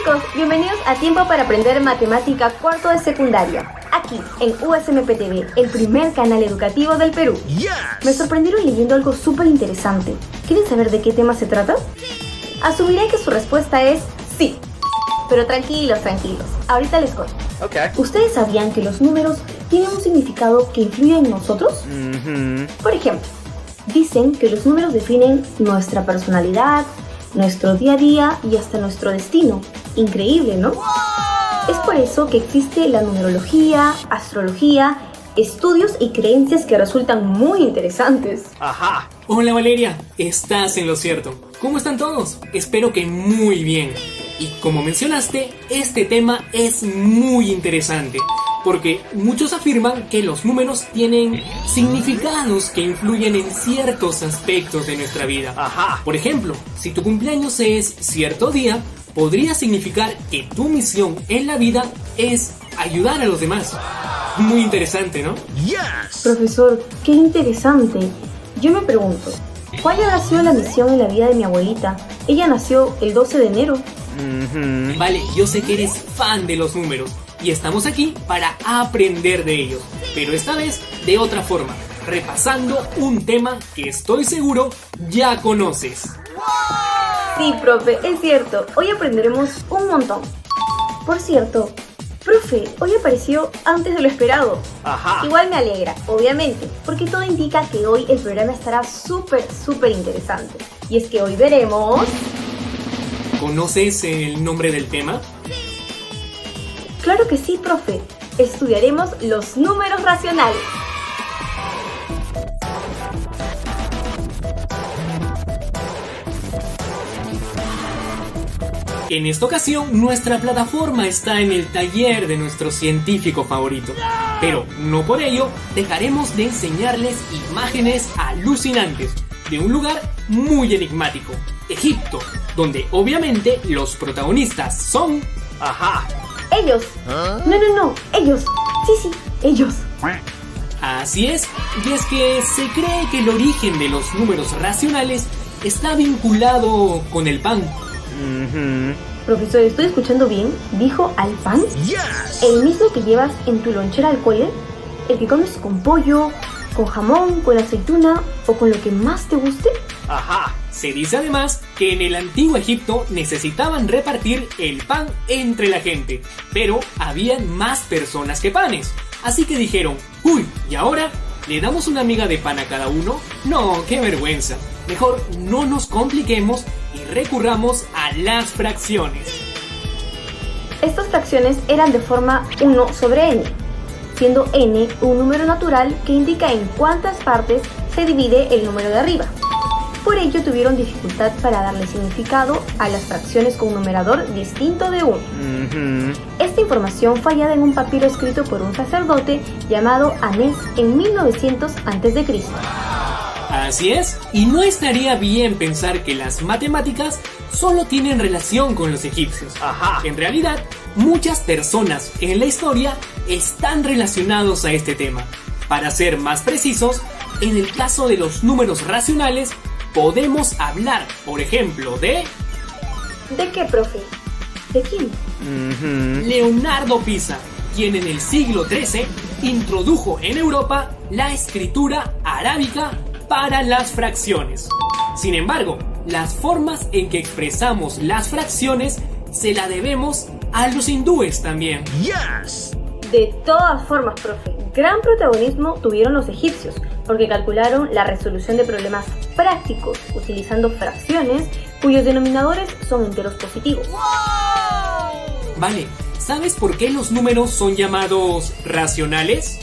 chicos, bienvenidos a Tiempo para Aprender Matemática cuarto de secundaria, aquí en USMPTV, el primer canal educativo del Perú. Yes. Me sorprendieron leyendo algo súper interesante. ¿Quieren saber de qué tema se trata? Asumiré que su respuesta es sí. Pero tranquilos, ahorita les cuento. Okay. ¿Ustedes sabían que los números tienen un significado que influye en nosotros? Por ejemplo, dicen que los números definen nuestra personalidad, nuestro día a día y hasta nuestro destino. Increíble, ¿no? ¡Wow! Es por eso que existe la numerología, astrología, estudios y creencias que resultan muy interesantes. Ajá. Hola Valeria, estás en lo cierto. ¿Cómo están todos? Espero que muy bien. Y como mencionaste, este tema es muy interesante, porque muchos afirman que los números tienen significados que influyen en ciertos aspectos de nuestra vida. Ajá. Por ejemplo, si tu cumpleaños es cierto día, podría significar que tu misión en la vida es ayudar a los demás. Muy interesante, ¿no? Yes. Profesor, qué interesante. Yo me pregunto, ¿cuál habrá sido la misión en la vida de mi abuelita? Ella nació el 12 de enero. Vale, yo sé que eres fan de los números y estamos aquí para aprender de ellos, pero esta vez de otra forma, repasando un tema que estoy seguro ya conoces. Sí, profe, es cierto. Hoy aprenderemos un montón. Por cierto, profe, hoy apareció antes de lo esperado. Ajá. Igual me alegra, obviamente, porque todo indica que hoy el programa estará súper interesante. Y es que hoy veremos... ¿Conoces el nombre del tema? Claro que sí, profe. Estudiaremos los números racionales. En esta ocasión, nuestra plataforma está en el taller de nuestro científico favorito. Pero no por ello dejaremos de enseñarles imágenes alucinantes de un lugar muy enigmático, Egipto, donde obviamente los protagonistas son... Ajá. Ellos. No, ellos. Sí, ellos. Así es, y es que se cree que el origen de los números racionales está vinculado con el pan. Profesor, ¿estoy escuchando bien? ¿Dijo al pan? Yes. ¿El mismo que llevas en tu lonchera al cole? ¿El que comes con pollo, con jamón, con aceituna o con lo que más te guste? Ajá. Se dice además que en el antiguo Egipto necesitaban repartir el pan entre la gente, pero habían más personas que panes. Así que dijeron, uy, ¿y ahora? ¿Le damos una miga de pan a cada uno? No, qué vergüenza. Mejor no nos compliquemos y recurramos a las fracciones. Estas fracciones eran de forma 1 sobre n, siendo n un número natural que indica en cuántas partes se divide el número de arriba. Por ello tuvieron dificultad para darle significado a las fracciones con un numerador distinto de 1. Esta información fue hallada en un papiro escrito por un sacerdote llamado Anés en 1900 a.C. Así es, y no estaría bien pensar que las matemáticas solo tienen relación con los egipcios. Ajá. En realidad, muchas personas en la historia están relacionados a este tema. Para ser más precisos, en el caso de los números racionales, podemos hablar, por ejemplo, de... ¿De qué, profe? ¿De quién? Leonardo Pisa, quien en el siglo XIII introdujo en Europa la escritura arábica para las fracciones. Sin embargo, las formas en que expresamos las fracciones se la debemos a los hindúes también. Yes. De todas formas, profe, gran protagonismo tuvieron los egipcios, porque calcularon la resolución de problemas prácticos utilizando fracciones cuyos denominadores son enteros positivos. Vale, ¿sabes por qué los números son llamados racionales?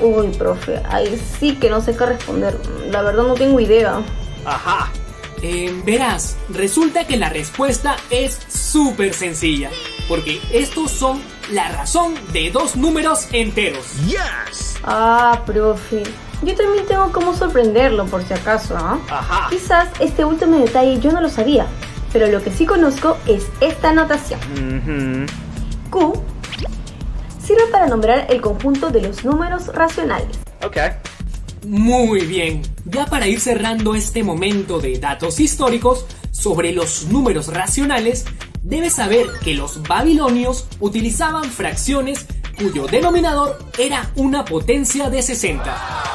Uy, profe, ahí sí que no sé qué responder. La verdad no tengo idea. Ajá. Verás, resulta que la respuesta es súper sencilla, porque estos son la razón de dos números enteros. Yes. Ah, profe, yo también tengo cómo sorprenderlo por si acaso, ¿ah? Ajá. Quizás este último detalle yo no lo sabía, pero lo que sí conozco es esta notación. Q sirve para nombrar el conjunto de los números racionales. Okay. Muy bien, ya para ir cerrando este momento de datos históricos sobre los números racionales, Debes saber que los babilonios utilizaban fracciones cuyo denominador era una potencia de 60,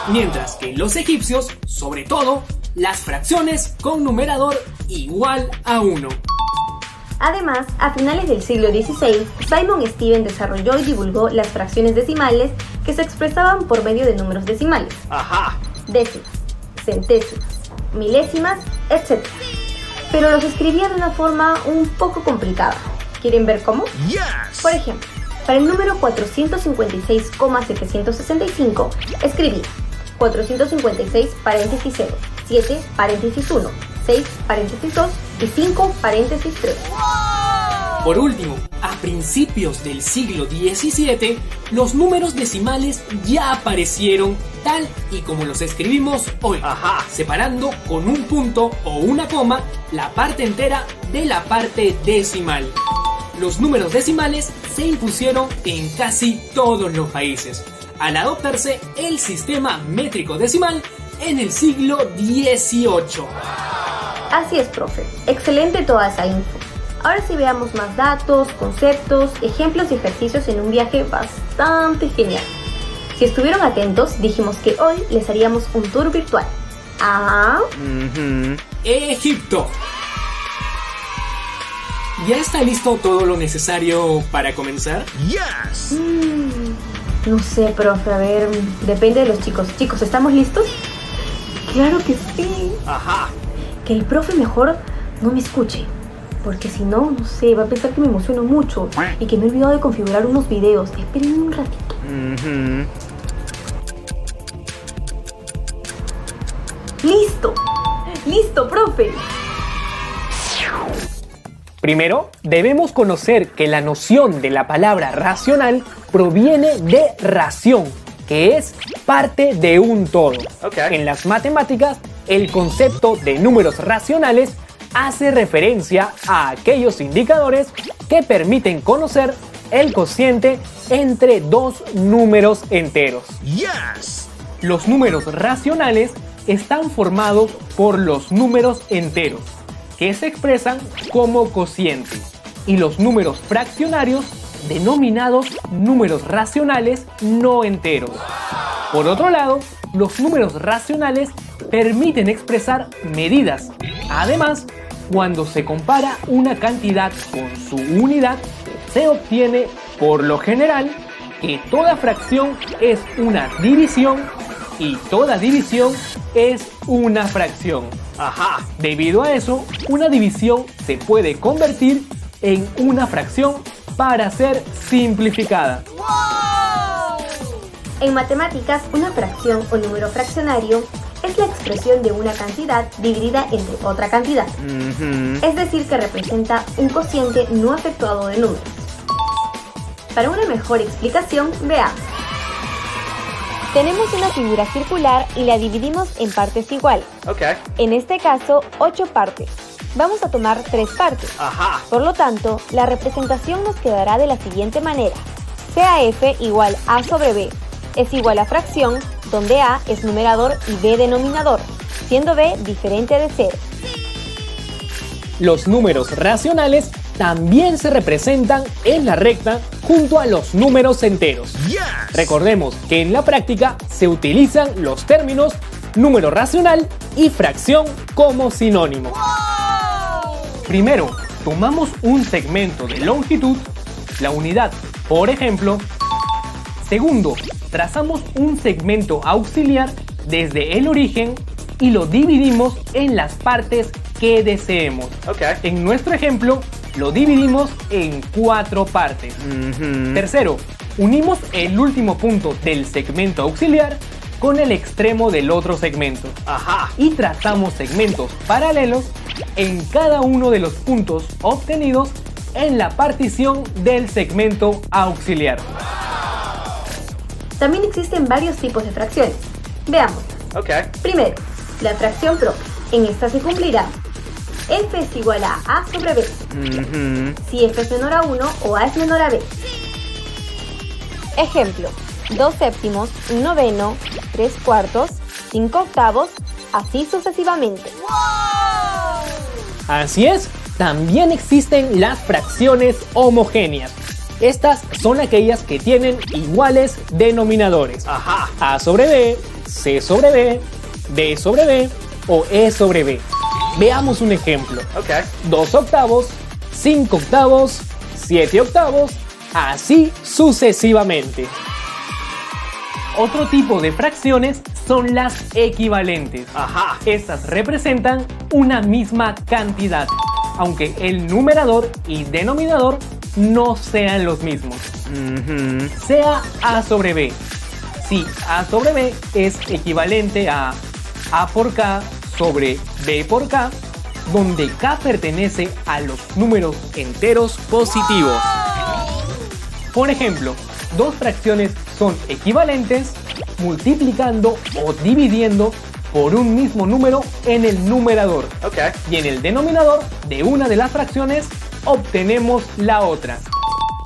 mientras que los egipcios, sobre todo, las fracciones con numerador igual a 1. Además, a finales del siglo XVI, Simon Stevens desarrolló y divulgó las fracciones decimales que se expresaban por medio de números decimales, Ajá. décimas, centésimas, milésimas, etc. Pero los escribía de una forma un poco complicada. ¿Quieren ver cómo? Yes. Por ejemplo, para el número 456,765 escribí 456 paréntesis 0, 7 paréntesis 1, 6 paréntesis 2 y 5 paréntesis 3. Por último, a principios del siglo XVII, los números decimales ya aparecieron tal y como los escribimos hoy, Ajá. separando con un punto o una coma la parte entera de la parte decimal. Los números decimales se impusieron en casi todos los países, al adoptarse el sistema métrico decimal en el siglo XVIII. Así es, profe. Excelente toda esa info. Ahora sí veamos más datos, conceptos, ejemplos y ejercicios en un viaje bastante genial. Si estuvieron atentos, dijimos que hoy les haríamos un tour virtual. Egipto. ¿Ya está listo todo lo necesario para comenzar? Yes. No sé, profe, a ver, depende de los chicos. Chicos, ¿estamos listos? Claro que sí. Ajá. Que el profe mejor no me escuche, porque si no, no sé, va a pensar que me emociono mucho y que me he olvidado de configurar unos videos. Espérenme un ratito. ¡Listo! ¡Listo, profe! Primero, debemos conocer que la noción de la palabra racional proviene de ración, que es parte de un todo. Okay. En las matemáticas, el concepto de números racionales hace referencia a aquellos indicadores que permiten conocer el cociente entre dos números enteros. Yes. Los números racionales están formados por los números enteros, que se expresan como cociente, y los números fraccionarios, denominados números racionales no enteros. Por otro lado, los números racionales permiten expresar medidas. Además, cuando se compara una cantidad con su unidad, se obtiene, por lo general, que toda fracción es una división y toda división es una fracción. Ajá. Debido a eso, una división se puede convertir en una fracción para ser simplificada. En matemáticas, una fracción o número fraccionario es la expresión de una cantidad dividida entre otra cantidad. Es decir, que representa un cociente no efectuado de números. Para una mejor explicación, veamos. Tenemos una figura circular y la dividimos en partes iguales. Okay. En este caso, 8 partes. Vamos a tomar 3 partes. Ajá. Por lo tanto, la representación nos quedará de la siguiente manera. CAF igual A sobre B es igual a fracción, donde A es numerador y B denominador, siendo B diferente de 0. Los números racionales también se representan en la recta junto a los números enteros. Yes. Recordemos que en la práctica se utilizan los términos número racional y fracción como sinónimo. Primero, tomamos un segmento de longitud, la unidad, por ejemplo. Segundo, trazamos un segmento auxiliar desde el origen y lo dividimos en las partes que deseemos. Okay. En nuestro ejemplo, lo dividimos en 4 partes. Tercero, unimos el último punto del segmento auxiliar con el extremo del otro segmento. Ajá. Y trazamos segmentos paralelos en cada uno de los puntos obtenidos en la partición del segmento auxiliar. También existen varios tipos de fracciones. Veamos. Okay. Primero, la fracción propia. En esta se cumplirá f es igual a A sobre B. Si f es menor a 1 o A es menor a B. Ejemplo, 2 séptimos, 1 noveno, 3 cuartos, 5 octavos, así sucesivamente. Así es, También existen las fracciones homogéneas. Estas son aquellas que tienen iguales denominadores. Ajá. A sobre B, C sobre B, D sobre B o E sobre B. Veamos un ejemplo. Ok. 2 octavos, 5 octavos, 7 octavos, así sucesivamente. Otro tipo de fracciones son las equivalentes. Ajá. Estas representan una misma cantidad, aunque el numerador y denominador no sean los mismos. Sea A sobre B. Si A sobre B es equivalente a A por K sobre B por K, donde K pertenece a los números enteros positivos. Por ejemplo, dos fracciones son equivalentes multiplicando o dividiendo por un mismo número en el numerador. Ok. Y en el denominador de una de las fracciones obtenemos la otra.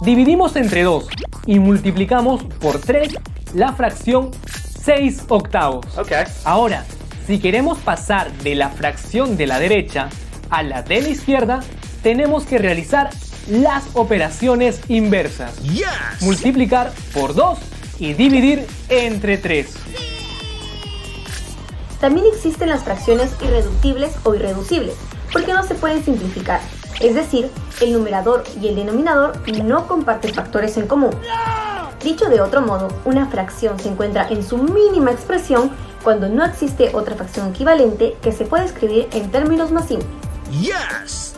Dividimos entre 2 y multiplicamos por 3 la fracción 6 octavos. Ok. Ahora, si queremos pasar de la fracción de la derecha a la de la izquierda, tenemos que realizar las operaciones inversas. Yes. Multiplicar por 2 y dividir entre 3. También existen las fracciones irreductibles o irreducibles, porque no se pueden simplificar. Es decir, el numerador y el denominador no comparten factores en común. Dicho de otro modo, una fracción se encuentra en su mínima expresión cuando no existe otra fracción equivalente que se puede escribir en términos más simples. Yes.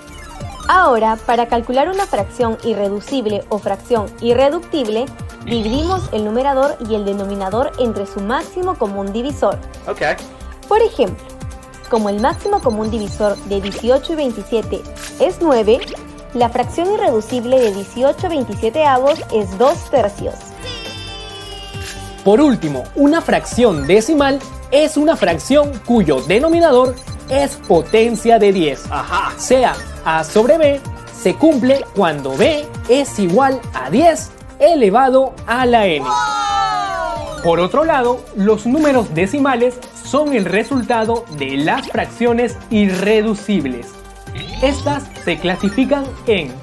Ahora, para calcular una fracción irreducible o fracción irreductible, dividimos el numerador y el denominador entre su máximo común divisor. Ok. Por ejemplo, como el máximo común divisor de 18 y 27 es 9, la fracción irreducible de 18 27avos es 2 tercios. Por último, una fracción decimal es una fracción cuyo denominador es potencia de 10. Ajá. Sea A sobre B, se cumple cuando B es igual a 10 elevado a la n. Por otro lado, los números decimales son el resultado de las fracciones irreducibles. Estas se clasifican en,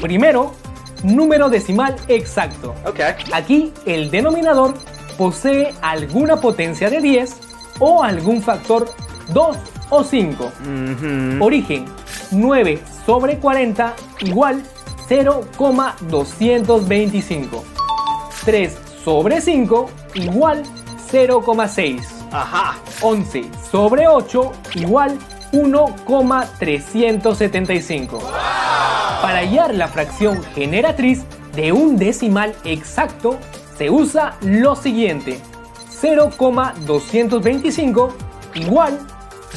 primero, número decimal exacto. Ok. Aquí el denominador posee alguna potencia de 10 o algún factor 2 o 5. Origen, 9 sobre 40 igual 0,225. 3 sobre 5 igual 0,6. Ajá. 11 sobre 8 igual 1,375. Para hallar la fracción generatriz de un decimal exacto, se usa lo siguiente: 0,225 igual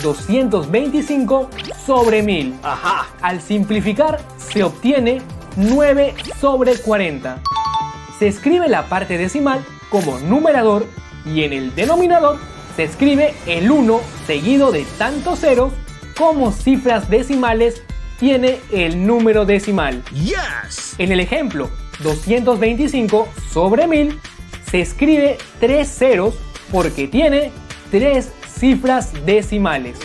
225 sobre 1000. Ajá. Al simplificar, se obtiene 9 sobre 40. Se escribe la parte decimal como numerador y en el denominador se escribe el 1 seguido de tantos ceros como cifras decimales tiene el número decimal. Yes. En el ejemplo, 225 sobre 1000 se escribe 3 ceros porque tiene 3 cifras decimales.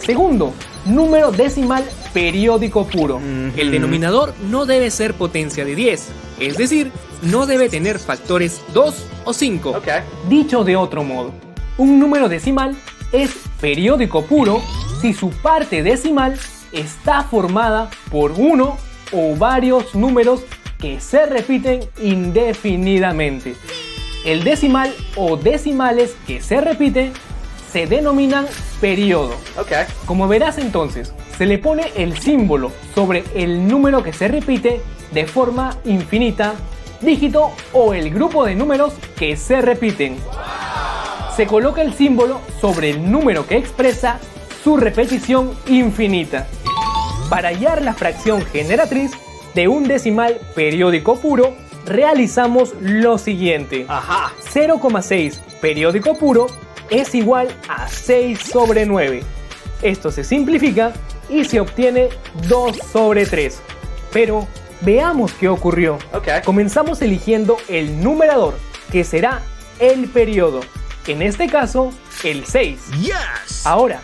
Segundo, número decimal periódico puro. El denominador no debe ser potencia de 10, es decir, no debe tener factores 2 o 5. Ok. Dicho de otro modo, un número decimal es periódico puro si su parte decimal está formada por uno o varios números que se repiten indefinidamente. El decimal o decimales que se repiten se denominan periodo. Ok. Como verás entonces, se le pone el símbolo sobre el número que se repite de forma infinita, dígito o el grupo de números que se repiten. Se coloca el símbolo sobre el número que expresa su repetición infinita. Para hallar la fracción generatriz de un decimal periódico puro, realizamos lo siguiente. Ajá. 0,6 periódico puro es igual a 6 sobre 9. Esto se simplifica y se obtiene 2 sobre 3. Pero veamos qué ocurrió. Ok. Comenzamos eligiendo el numerador, que será el periodo. En este caso, el 6. Yes. Ahora,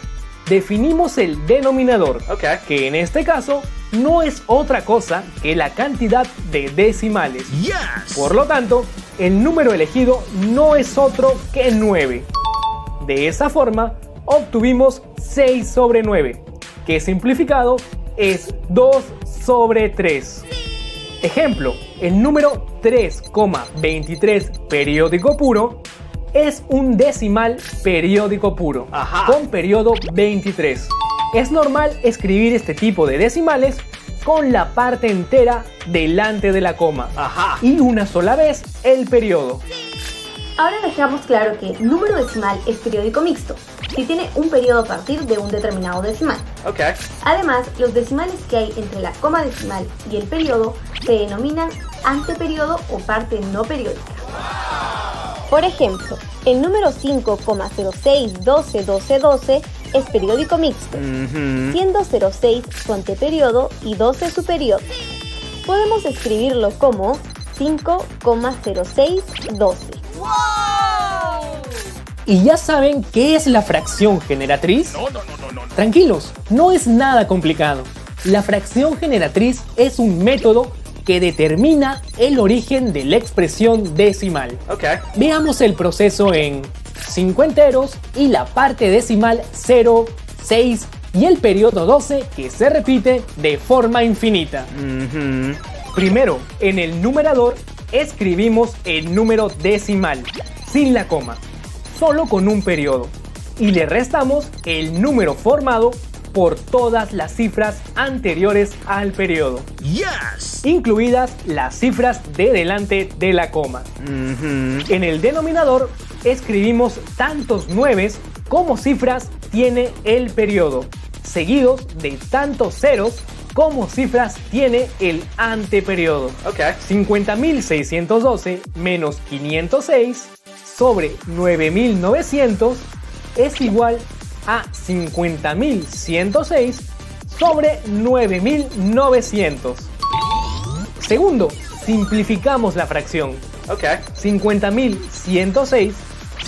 definimos el denominador, Okay. que en este caso no es otra cosa que la cantidad de decimales. Yes. Por lo tanto, el número elegido no es otro que 9. De esa forma, obtuvimos 6 sobre 9, que simplificado es 2 sobre 3. Ejemplo, el número 3,23 periódico puro es un decimal periódico puro, Ajá. con periodo 23. Es normal escribir este tipo de decimales con la parte entera delante de la coma Ajá. y una sola vez el periodo. Ahora dejamos claro que el número decimal es periódico mixto, si tiene un periodo a partir de un determinado decimal. Okay. Además, los decimales que hay entre la coma decimal y el periodo se denominan anteperiodo o parte no periódica. Por ejemplo, el número 5,06121212 es periódico mixto, siendo 06 su anteperiodo y 12 su periodo. Podemos escribirlo como 5,0612. ¿Y ya saben qué es la fracción generatriz? No. Tranquilos, no es nada complicado. La fracción generatriz es un método que determina el origen de la expresión decimal. Okay. Veamos el proceso en 5 enteros y la parte decimal 0, 6 y el periodo 12 que se repite de forma infinita. Primero, en el numerador escribimos el número decimal, sin la coma, solo con un periodo, y le restamos el número formado por todas las cifras anteriores al periodo, Yes. incluidas las cifras de delante de la coma. En el denominador escribimos tantos nueves como cifras tiene el periodo, seguidos de tantos ceros como cifras tiene el anteperiodo. Okay. 50.612 menos 506 sobre 9.900 es igual a 50.106 sobre 9.900. Segundo, simplificamos la fracción. Okay. 50.106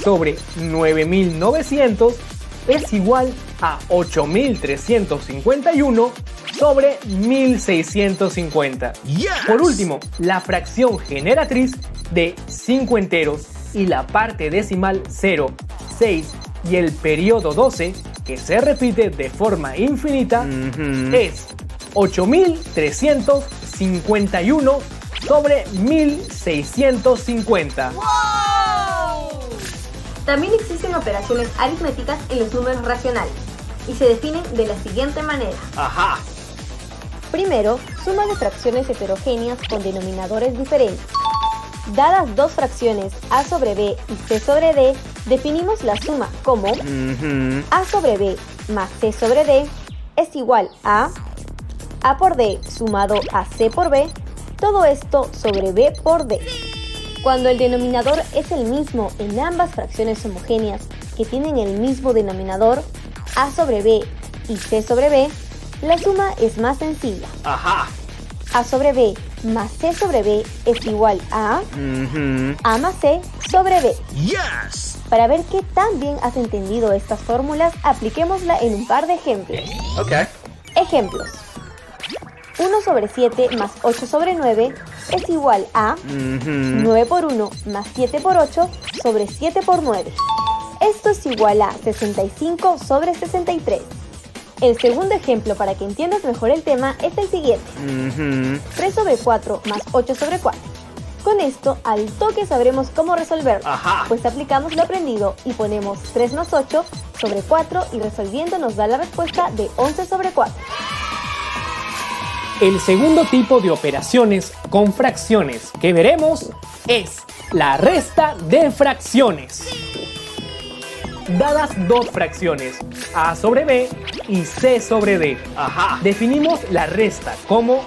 sobre 9.900 es igual a 8.351 sobre 1.650. Yes. Por último, la fracción generatriz de 5 enteros y la parte decimal 0, 6 y el periodo 12, que se repite de forma infinita, es 8.351 sobre 1.650. También existen operaciones aritméticas en los números racionales y se definen de la siguiente manera. Ajá. Primero, suma de fracciones heterogéneas con denominadores diferentes. Dadas dos fracciones a sobre b y c sobre d, definimos la suma como a sobre b más c sobre d es igual a por d sumado a c por b, todo esto sobre b por d. Cuando el denominador es el mismo en ambas fracciones homogéneas que tienen el mismo denominador, a sobre b y c sobre b, la suma es más sencilla. Ajá. A sobre b más c sobre b es igual a más c sobre b. Yes. Para ver qué tan bien has entendido estas fórmulas, apliquémosla en un par de ejemplos. Okay. Ejemplos. 1 sobre 7 más 8 sobre 9 es igual a 9 por 1 más 7 por 8 sobre 7 por 9. Esto es igual a 65 sobre 63. El segundo ejemplo, para que entiendas mejor el tema, es el siguiente. 3 sobre 4 más 8 sobre 4. Con esto, al toque sabremos cómo resolverlo. Ajá. Pues aplicamos lo aprendido y ponemos 3 más 8 sobre 4 y resolviendo nos da la respuesta de 11 sobre 4. El segundo tipo de operaciones con fracciones que veremos es la resta de fracciones. Dadas dos fracciones, a sobre b y c sobre d, Ajá. definimos la resta como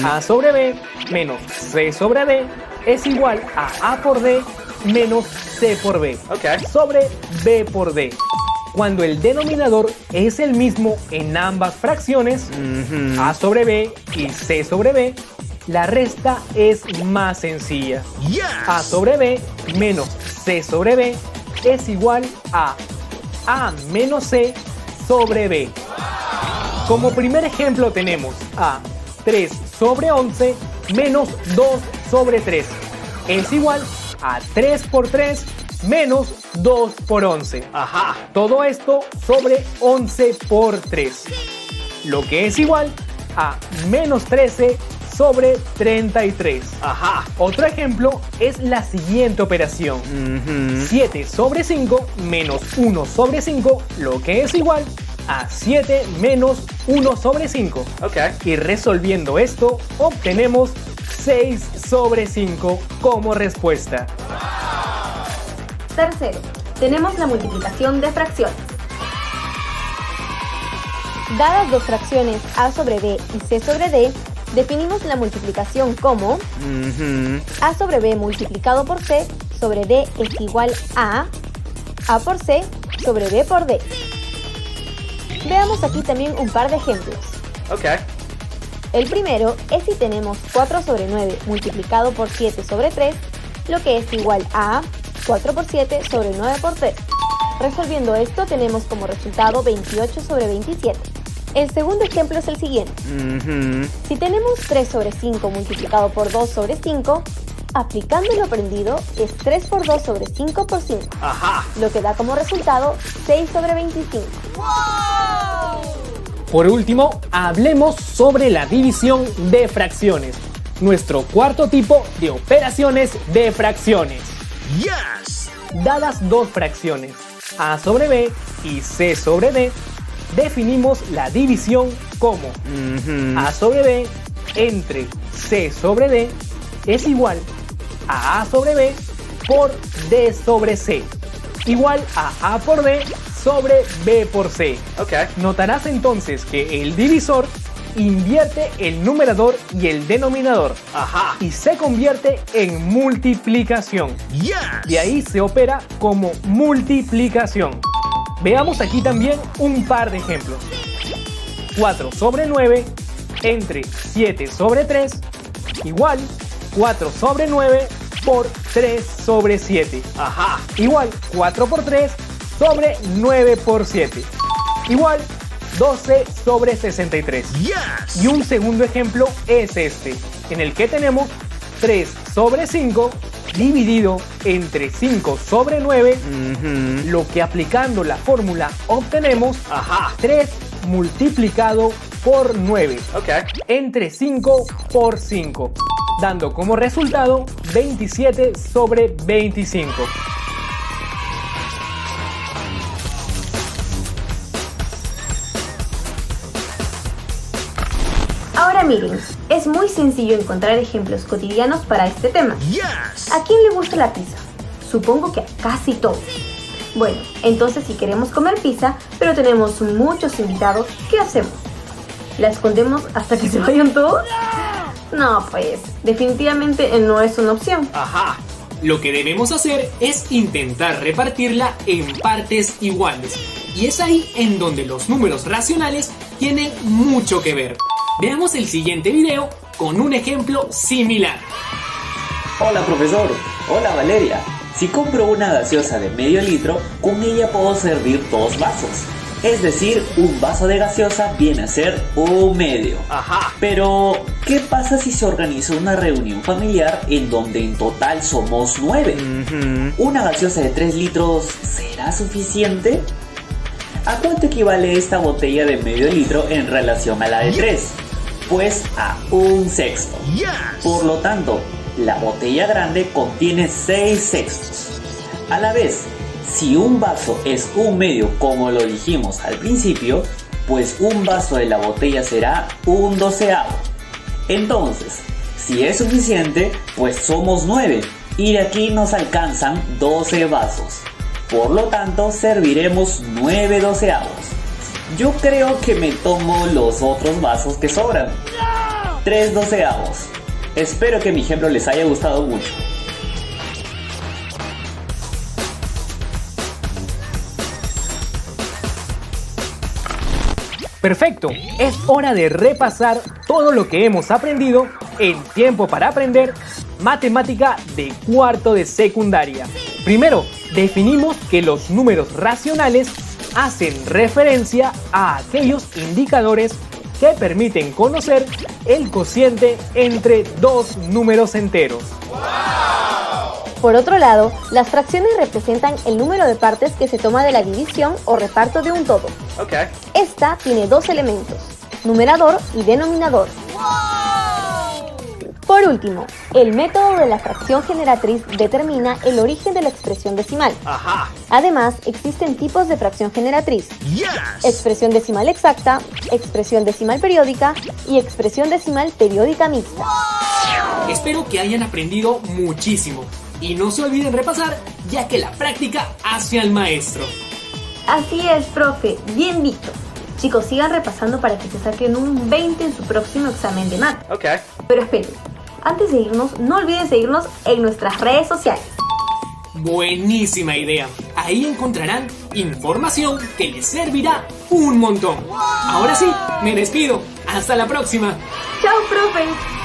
a sobre b menos c sobre d es igual a por d menos c por b Okay. sobre b por d. Cuando el denominador es el mismo en ambas fracciones, a sobre b y c sobre b, la resta es más sencilla. Yes. A sobre b menos c sobre b es igual a menos c sobre b. Como primer ejemplo tenemos a 3 sobre 11 menos 2 sobre 3. Es igual a 3 por 3 menos 2 por 11. Ajá. Todo esto sobre 11 por 3. Lo que es igual a menos 13 sobre 33. Ajá. Otro ejemplo es la siguiente operación. 7 sobre 5 menos 1 sobre 5, lo que es igual a 7 menos 1 sobre 5. Ok. Y resolviendo esto, obtenemos 6 sobre 5 como respuesta. Tercero, tenemos la multiplicación de fracciones. Dadas dos fracciones a sobre b y c sobre d, definimos la multiplicación como a sobre b multiplicado por c sobre d es igual a por c sobre b por d. Veamos aquí también un par de ejemplos. Ok. El primero es si tenemos 4 sobre 9 multiplicado por 7 sobre 3, lo que es igual a 4 por 7 sobre 9 por 3. Resolviendo esto tenemos como resultado 28 sobre 27. El segundo ejemplo es el siguiente. Si tenemos 3 sobre 5 multiplicado por 2 sobre 5, aplicando lo aprendido es 3 por 2 sobre 5 por 5. Ajá. Lo que da como resultado 6 sobre 25. Por último, hablemos sobre la división de fracciones, nuestro cuarto tipo de operaciones de fracciones. Yes. Dadas dos fracciones, a sobre b y c sobre d, definimos la división como a sobre b entre c sobre d es igual a sobre b por d sobre c, igual a por d sobre b por c. Ok. Notarás entonces que el divisor invierte el numerador y el denominador. Ajá. Y se convierte en multiplicación. Yes. De ahí se opera como multiplicación. Veamos aquí también un par de ejemplos. 4 sobre 9 entre 7 sobre 3 igual 4 sobre 9 por 3 sobre 7. Ajá. Igual 4 por 3 sobre 9 por 7. Igual 12 sobre 63. Yes. Y un segundo ejemplo es este, en el que tenemos 3 sobre 5 dividido entre 5 sobre 9, lo que aplicando la fórmula obtenemos Ajá. 3 multiplicado por 9 Ok. entre 5 por 5, dando como resultado 27 sobre 25. Ahora miren, es muy sencillo encontrar ejemplos cotidianos para este tema. Yes. ¿A quién le gusta la pizza? Supongo que a casi todos. Bueno, entonces si queremos comer pizza, pero tenemos muchos invitados, ¿qué hacemos? ¿La escondemos hasta que se vayan todos? No, pues, definitivamente no es una opción. Ajá. Lo que debemos hacer es intentar repartirla en partes iguales. Y es ahí en donde los números racionales tienen mucho que ver. Veamos el siguiente video con un ejemplo similar. Hola profesor, hola Valeria. Si compro una gaseosa de medio litro, con ella puedo servir 2 vasos. Es decir, un vaso de gaseosa viene a ser un medio. Ajá. Pero, ¿qué pasa si se organiza una reunión familiar en donde en total somos 9? ¿Una gaseosa de 3 litros será suficiente? ¿A cuánto equivale esta botella de medio litro en relación a la de 3? Pues a 1/6. Yes. Por lo tanto, la botella grande contiene 6/6. A la vez, si un vaso es un medio como lo dijimos al principio, pues un vaso de la botella será 1/12. Entonces, si es suficiente, pues somos 9 y de aquí nos alcanzan 12 vasos. Por lo tanto, serviremos 9/12. Yo creo que me tomo los otros vasos que sobran. 3/12. Espero que mi ejemplo les haya gustado mucho. Perfecto, es hora de repasar todo lo que hemos aprendido en Tiempo para Aprender, matemática de cuarto de secundaria. Primero, definimos que los números racionales hacen referencia a aquellos indicadores que permiten conocer el cociente entre dos números enteros. Por otro lado, las fracciones representan el número de partes que se toma de la división o reparto de un todo. Okay. Esta tiene dos elementos, numerador y denominador. Por último, el método de la fracción generatriz determina el origen de la expresión decimal. Ajá. Además, existen tipos de fracción generatriz: Yes. expresión decimal exacta, expresión decimal periódica y expresión decimal periódica mixta. Espero que hayan aprendido muchísimo y no se olviden repasar, ya que la práctica hace al maestro. Así es, profe, bien dicho. Chicos, sigan repasando para que se saquen un 20 en su próximo examen de mate. Okay. Pero esperen, antes de irnos, no olviden seguirnos en nuestras redes sociales. Buenísima idea. Ahí encontrarán información que les servirá un montón. Ahora sí, me despido. Hasta la próxima. ¡Chao, profe!